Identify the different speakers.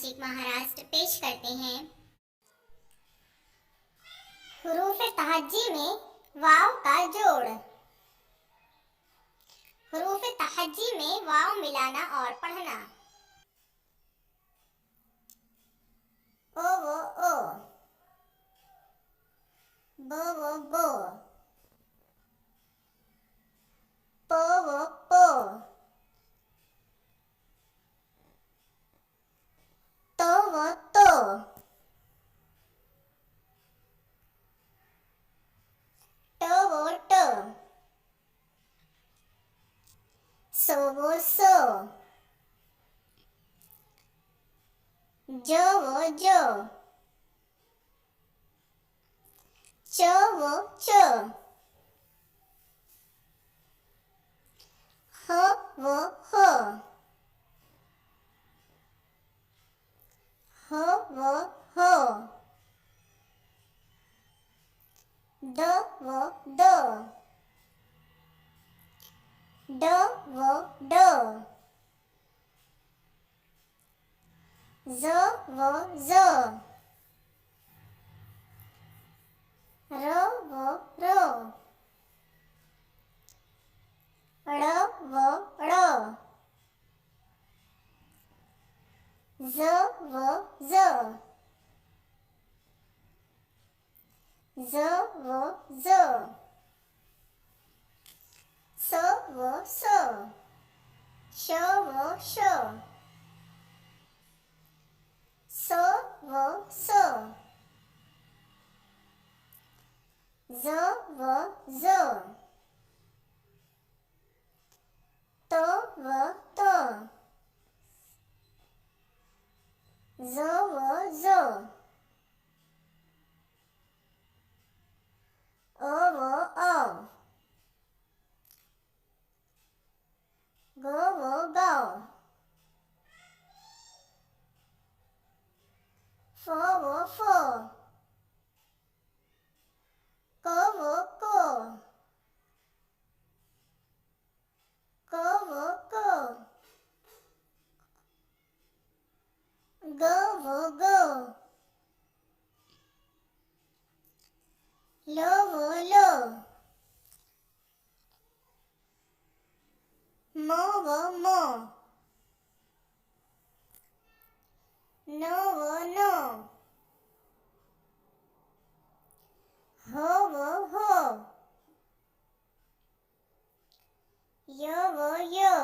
Speaker 1: सामाजिक महाराष्ट्र पेश करते हैं। हुरूफ तहज्जी में वाव का जोड़। हुरूफ तहज्जी में वाव मिलाना और पढ़ना। ओ वो ओ, बो वो बो, पो वो पो, तो वो तो, टो वो टो, सो वो सो, जो वो जो, चो वो चो, हो वो हो, हो वो हो, दो वो दो, डो वो डो, जो वो जो, रो वो रो, ड़ो वो ड़ो, जो वो जो, जो वो जो, सो वो सो, शो वो शो, सो वो सो, जो वो जो, तो वो तो, जो वो जो, ओ वो ओ, गो वो गो, फो वो फो, को वो को, को वो को, गो वो गो, लो वो लो, मो वो मो, नो वो नो, हो वो हो, यो वो यो,